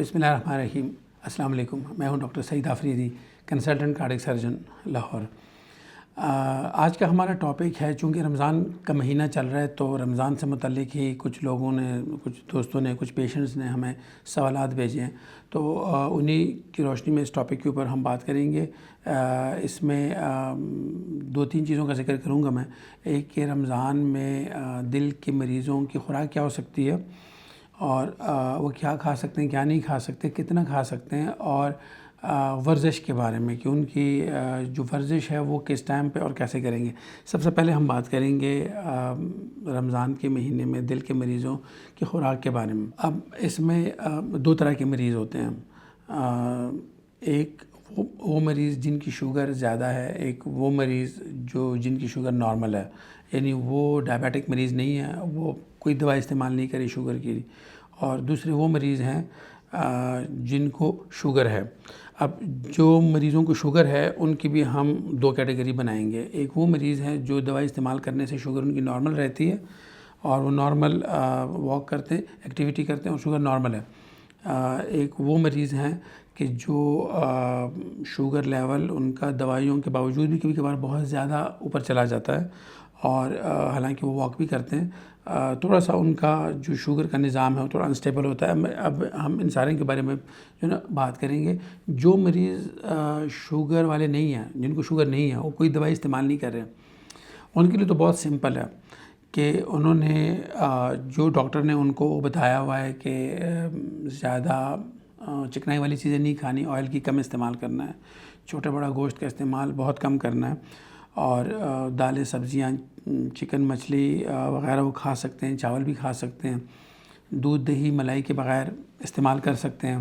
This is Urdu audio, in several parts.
بسم اللہ الرحمن الرحیم۔ السلام علیکم، میں ہوں doctor Saeed Afridi, consultant cardiac surgeon Lahore. آج کا ہمارا ٹاپک ہے، چونکہ رمضان کا مہینہ چل رہا ہے تو رمضان سے متعلق ہی کچھ لوگوں نے، کچھ دوستوں نے، کچھ پیشنٹس نے ہمیں سوالات بھیجے ہیں، تو انہی کی روشنی میں اس ٹاپک کے اوپر ہم بات کریں گے۔ اس میں دو تین چیزوں کا ذکر کروں گا میں۔ ایک کہ رمضان میں دل کے مریضوں کی خوراک کیا ہو سکتی ہے، اور وہ کیا کھا سکتے ہیں، کیا نہیں کھا سکتے، کتنا کھا سکتے ہیں، اور ورزش کے بارے میں کہ ان کی جو ورزش ہے وہ کس ٹائم پہ اور کیسے کریں گے۔ سب سے پہلے ہم بات کریں گے رمضان کے مہینے میں دل کے مریضوں کی خوراک کے بارے میں۔ اب اس میں دو طرح کے مریض ہوتے ہیں۔ ایک وہ مریض جن کی شوگر زیادہ ہے، ایک وہ مریض جن کی شوگر نارمل ہے، یعنی وہ ڈائبیٹک مریض نہیں ہے، وہ کوئی دوا استعمال نہیں کرے شوگر کی، اور دوسرے وہ مریض ہیں جن کو شوگر ہے۔ اب جو مریضوں کو شوگر ہے ان کی بھی ہم دو کیٹیگری بنائیں گے۔ ایک وہ مریض ہیں جو دوا استعمال کرنے سے شوگر ان کی نارمل رہتی ہے، اور وہ نارمل واک کرتے ہیں، ایکٹیویٹی کرتے ہیں، اور شوگر نارمل ہے۔ ایک وہ مریض ہیں کہ جو شوگر لیول ان کا دوائیوں کے باوجود بھی کبھی کبھار بہت زیادہ اوپر چلا جاتا ہے، اور حالانکہ وہ واک بھی کرتے ہیں، تھوڑا سا ان کا جو شوگر کا نظام ہے وہ تھوڑا انسٹیبل ہوتا ہے۔ اب ہم ان سارے کے بارے میں جو نا بات کریں گے۔ جو مریض شوگر والے نہیں ہیں، جن کو شوگر نہیں ہے، وہ کوئی دوائی استعمال نہیں کر رہے ہیں، ان کے لیے تو بہت سمپل ہے کہ انہوں نے جو ڈاکٹر نے ان کو بتایا ہوا ہے کہ زیادہ چکنائی والی چیزیں نہیں کھانی، آئل کی کم استعمال کرنا ہے، چھوٹا بڑا گوشت کا استعمال بہت کم کرنا ہے، اور دالیں، سبزیاں، چکن، مچھلی وغیرہ وہ کھا سکتے ہیں، چاول بھی کھا سکتے ہیں، دودھ، دہی، ملائی کے بغیر استعمال کر سکتے ہیں۔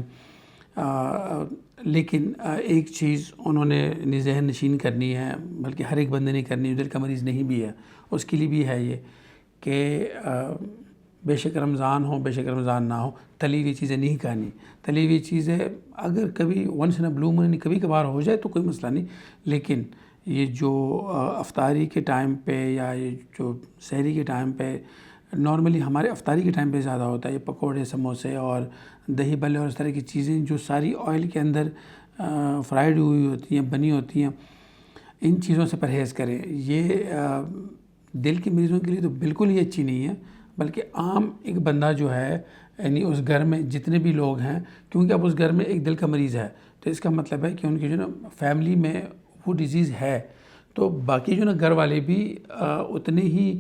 لیکن ایک چیز انہوں نے ذہن نشین کرنی ہے، بلکہ ہر ایک بندے نے کرنی ہے، دل کا مریض نہیں بھی ہے، اس کے لیے بھی ہے یہ کہ بے شک رمضان ہو، بے شک رمضان نہ ہو، تلی ہوئی چیزیں نہیں کھانی۔ تلی ہوئی چیزیں اگر کبھی ونس ان اے بلو مون کبھی کبھار ہو جائے تو کوئی مسئلہ نہیں، لیکن یہ جو افطاری کے ٹائم پہ یا یہ جو سحری کے ٹائم پہ، نارملی ہمارے افطاری کے ٹائم پہ زیادہ ہوتا ہے، یہ پکوڑے، سموسے اور دہی بلے اور اس طرح کی چیزیں جو ساری آئل کے اندر فرائیڈ ہوئی ہوتی ہیں، بنی ہوتی ہیں، ان چیزوں سے پرہیز کریں۔ یہ دل کے مریضوں کے لیے تو بالکل ہی اچھی نہیں ہے، بلکہ عام ایک بندہ جو ہے، یعنی اس گھر میں جتنے بھی لوگ ہیں، کیونکہ اب اس گھر میں ایک دل کا مریض ہے تو اس کا مطلب ہے کہ ان کی جو نا فیملی میں وہ ڈیزیز ہے، تو باقی جو نا گھر والے بھی اتنے ہی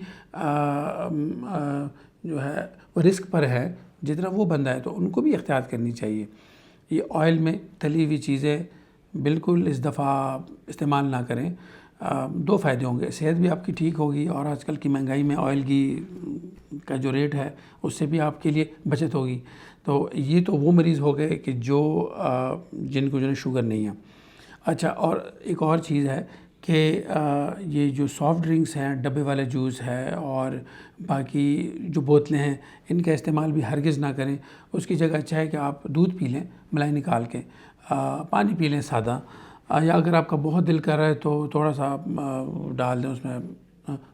جو ہے وہ رسک پر ہے جتنا وہ بندہ ہے، تو ان کو بھی احتیاط کرنی چاہیے۔ یہ آئل میں تلی ہوئی چیزیں بالکل اس دفعہ استعمال نہ کریں۔ دو فائدے ہوں گے، صحت بھی آپ کی ٹھیک ہوگی، اور آج کل کی مہنگائی میں آئل کا جو ریٹ ہے اس سے بھی آپ کے لیے بچت ہوگی۔ تو یہ تو وہ مریض ہو گئے کہ جن کو جو ہے شوگر نہیں ہے۔ اچھا، اور ایک اور چیز ہے کہ یہ جو سافٹ ڈرنکس ہیں، ڈبے والے جوس ہے اور باقی جو بوتلیں ہیں، ان کا استعمال بھی ہرگز نہ کریں۔ اس کی جگہ اچھا ہے کہ آپ دودھ پی لیں ملائی نکال کے، پانی پی لیں سادہ، یا اگر آپ کا بہت دل کر رہا ہے تو تھوڑا سا ڈال دیں اس میں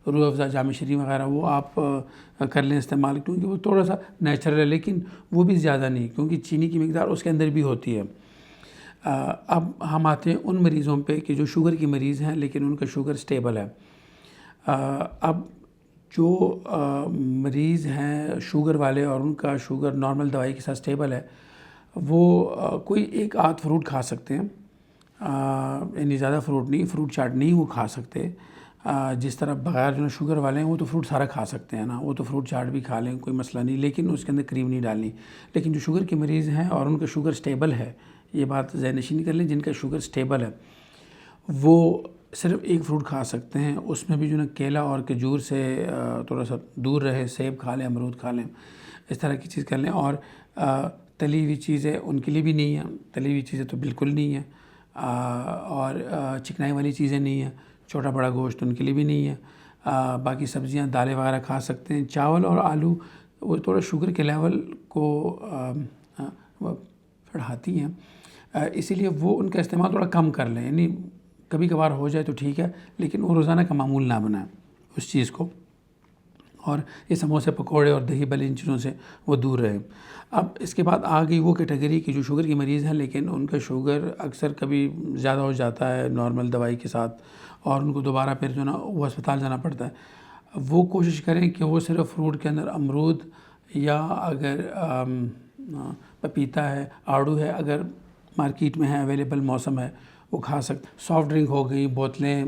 روح افزا، جام شیریں وغیرہ، وہ آپ کر لیں استعمال، کیونکہ وہ تھوڑا سا نیچرل ہے، لیکن وہ بھی زیادہ نہیں، کیونکہ چینی کی مقدار اس کے اندر بھی ہوتی ہے۔ اب ہم آتے ہیں ان مریضوں پہ کہ جو شوگر کی مریض ہیں لیکن ان کا شوگر سٹیبل ہے۔ اب جو مریض ہیں شوگر والے اور ان کا شوگر نارمل دوائی کے ساتھ سٹیبل ہے، وہ کوئی ایک آدھ فروٹ کھا سکتے ہیں، یعنی زیادہ فروٹ نہیں، فروٹ چاٹ نہیں وہ کھا سکتے۔ جس طرح بغیر جو شوگر والے ہیں وہ تو فروٹ سارا کھا سکتے ہیں نا، وہ تو فروٹ چاٹ بھی کھا لیں، کوئی مسئلہ نہیں، لیکن اس کے اندر کریم نہیں ڈالنی۔ لیکن جو شوگر کے مریض ہیں اور ان کا شوگر سٹیبل ہے، یہ بات ذہن نشین کر لیں، جن کا شوگر سٹیبل ہے وہ صرف ایک فروٹ کھا سکتے ہیں، اس میں بھی جو نا کیلا اور کھجور سے تھوڑا سا دور رہے، سیب کھا لیں، امرود کھا لیں، اس طرح کی چیز کر لیں۔ اور تلی ہوئی چیزیں ان کے لیے بھی نہیں ہیں، تلی ہوئی چیزیں تو بالکل نہیں ہیں، اور چکنائی والی چیزیں نہیں ہیں، چھوٹا بڑا گوشت ان کے لیے بھی نہیں ہے۔ باقی سبزیاں، دالیں وغیرہ کھا سکتے ہیں۔ چاول اور آلو وہ تھوڑا شوگر کے لیول کو بڑھاتی ہیں، اسی لیے وہ ان کا استعمال تھوڑا کم کر لیں، یعنی کبھی کبھار ہو جائے تو ٹھیک ہے، لیکن وہ روزانہ کا معمول نہ بنائیں اس چیز کو۔ اور یہ سموسے پکوڑے اور دہی بھلے ان چیزوں سے وہ دور رہے۔ اب اس کے بعد آ گئی وہ کیٹیگری کی جو شوگر کی مریض ہیں، لیکن ان کا شوگر اکثر کبھی زیادہ ہو جاتا ہے نارمل دوائی کے ساتھ، اور ان کو دوبارہ پھر جو نا وہ اسپتال جانا پڑتا ہے۔ وہ کوشش کریں کہ وہ صرف فروٹ کے اندر امرود یا اگر پپیتا ہے، آڑو ہے، اگر مارکیٹ میں ہے اویلیبل، موسم ہے، وہ کھا سکتے۔ سافٹ ڈرنک ہو گئی، بوتلیں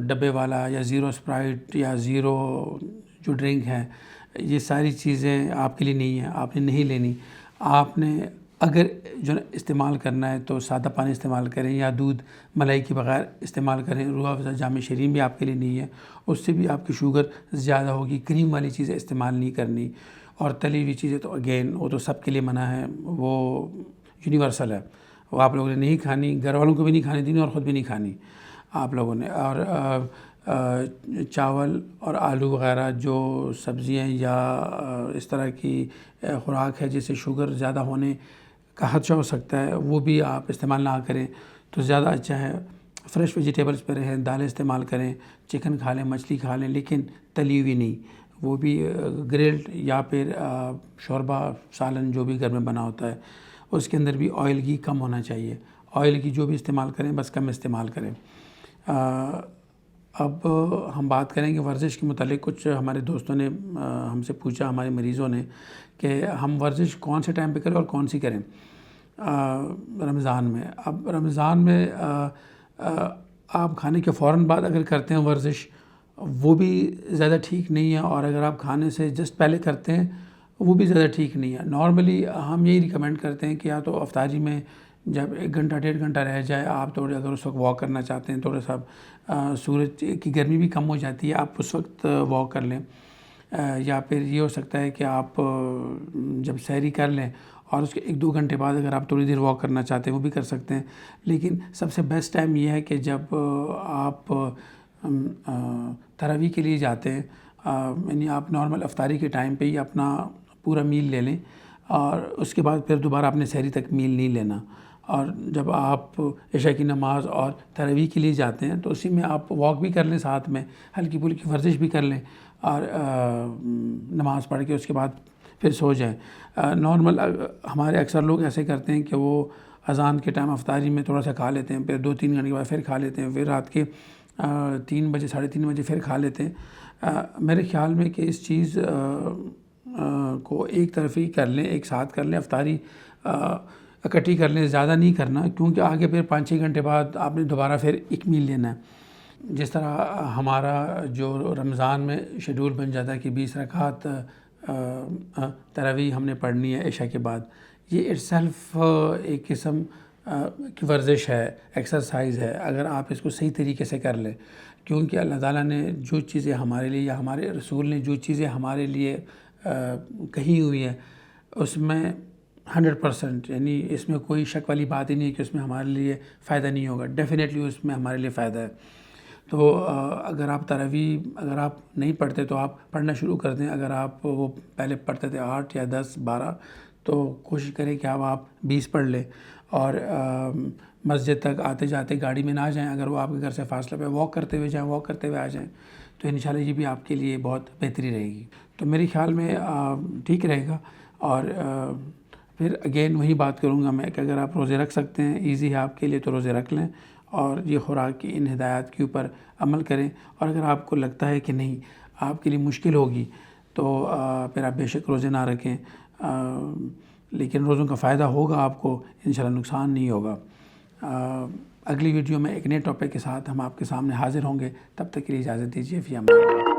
ڈبے والا یا زیرو اسپرائٹ یا زیرو جو ڈرنک ہے، یہ ساری چیزیں آپ کے لیے نہیں ہیں، آپ نے نہیں لینی۔ آپ نے اگر جو استعمال کرنا ہے تو سادہ پانی استعمال کریں یا دودھ ملائی کے بغیر استعمال کریں۔ روح افزا جام شیرین بھی آپ کے لیے نہیں ہے، اس سے بھی آپ کی شوگر زیادہ ہوگی۔ کریم والی چیزیں استعمال نہیں کرنی، اور تلی ہوئی چیزیں تو اگین وہ تو سب کے لیے منع ہے، وہ یونیورسل ہے، وہ آپ لوگوں نے نہیں کھانی، گھر والوں کو بھی نہیں کھانی دینی اور خود بھی نہیں کھانی آپ لوگوں نے۔ اور چاول اور آلو وغیرہ جو سبزیاں یا اس طرح کی خوراک ہے جس سے شوگر زیادہ ہونے کا خدشہ ہو سکتا ہے، وہ بھی آپ استعمال نہ کریں تو زیادہ اچھا ہے۔ فریش ویجیٹیبلز پہ رہیں، دالیں استعمال کریں، چکن کھا لیں، مچھلی کھا لیں، لیکن تلی ہوئی نہیں، وہ بھی گرلڈ یا پھر شوربہ سالن جو بھی گھر میں بنا ہوتا ہے اس کے اندر بھی آئل کی کم ہونا چاہیے۔ آئل کی جو بھی استعمال کریں بس کم استعمال کریں۔ اب ہم بات کریں گے ورزش کے متعلق۔ کچھ ہمارے دوستوں نے ہم سے پوچھا، ہمارے مریضوں نے، کہ ہم ورزش کون سے ٹائم پہ کریں اور کون سی کریں رمضان میں۔ اب رمضان میں آپ کھانے کے فوراً بعد اگر کرتے ہیں ورزش، وہ بھی زیادہ ٹھیک نہیں ہے، اور اگر آپ کھانے سے جسٹ پہلے کرتے ہیں وہ بھی زیادہ ٹھیک نہیں ہے۔ نارملی ہم یہی ریکمینڈ کرتے ہیں کہ یا تو افطاری میں جب 1 گھنٹہ 1.5 گھنٹہ رہ جائے، آپ تھوڑے اگر اس وقت واک کرنا چاہتے ہیں، تھوڑا سا سورج کی گرمی بھی کم ہو جاتی ہے، آپ اس وقت واک کر لیں، یا پھر یہ ہو سکتا ہے کہ آپ جب سحری کر لیں اور اس کے 1-2 گھنٹے بعد اگر آپ تھوڑی دیر واک کرنا چاہتے ہیں وہ بھی کر سکتے ہیں۔ لیکن سب سے بیسٹ ٹائم یہ ہے کہ جب آپ تراویح کے لیے جاتے ہیں، یعنی آپ نارمل افطاری کے ٹائم پہ ہی اپنا پورا میل لے لیں، اور اس کے بعد پھر دوبارہ اپنے سحری تک میل نہیں لینا۔ اور جب آپ عشاء کی نماز اور تراویح کے لیے جاتے ہیں تو اسی میں آپ واک بھی کر لیں، ساتھ میں ہلکی پھلکی ورزش بھی کر لیں، اور نماز پڑھ کے اس کے بعد پھر سو جائیں۔ نارمل ہمارے اکثر لوگ ایسے کرتے ہیں کہ وہ اذان کے ٹائم افطاری میں تھوڑا سا کھا لیتے ہیں، پھر 2-3 گھنٹے کے بعد پھر کھا لیتے ہیں، پھر رات کے 3 بجے 3:30 بجے پھر کھا لیتے ہیں۔ میرے خیال میں کہ اس چیز کو ایک طرف ہی کر لیں، ایک ساتھ کر لیں، افطاری اکٹھی کر لیں، زیادہ نہیں کرنا، کیونکہ آگے پھر 5-6 گھنٹے بعد آپ نے دوبارہ پھر ایک میل لینا ہے۔ جس طرح ہمارا جو رمضان میں شیڈول بن جاتا ہے کہ 20 رکعت تراویح ہم نے پڑھنی ہے عشاء کے بعد، یہ اٹ سیلف ایک قسم کی ورزش ہے، ایکسرسائز ہے، اگر آپ اس کو صحیح طریقے سے کر لیں۔ کیونکہ اللہ تعالیٰ نے جو چیزیں ہمارے لیے یا ہمارے رسول نے جو چیزیں ہمارے لیے کہی ہوئی ہیں اس میں 100%، یعنی اس میں کوئی شک والی بات ہی نہیں ہے کہ اس میں ہمارے لیے فائدہ نہیں ہوگا، ڈیفینیٹلی اس میں ہمارے لیے فائدہ ہے۔ تو اگر آپ تراویح اگر آپ نہیں پڑھتے تو آپ پڑھنا شروع کر دیں۔ اگر آپ وہ پہلے پڑھتے تھے 8 یا 10 12، تو کوشش کریں کہ آپ 20 پڑھ لیں، اور مسجد تک آتے جاتے گاڑی میں نہ جائیں، اگر وہ آپ کے گھر سے فاصلہ پہ واک کرتے ہوئے جائیں، واک کرتے ہوئے آ جائیں، تو انشاءاللہ یہ بھی آپ کے لیے بہت بہتری رہے گی۔ تو میرے خیال میں ٹھیک رہے گا۔ اور پھر اگین وہی بات کروں گا میں کہ اگر آپ روزے رکھ سکتے ہیں، ایزی ہے آپ کے لیے، تو روزے رکھ لیں اور یہ خوراک کی ان ہدایات کے اوپر عمل کریں۔ اور اگر آپ کو لگتا ہے کہ نہیں آپ کے لیے مشکل ہوگی تو پھر آپ بے شک روزے نہ رکھیں، لیکن روزوں کا فائدہ ہوگا آپ کو، انشاءاللہ نقصان نہیں ہوگا۔ اگلی ویڈیو میں ایک نئے ٹاپک کے ساتھ ہم آپ کے سامنے حاضر ہوں گے، تب تک کے لیے اجازت دیجیے، فی امان اللہ۔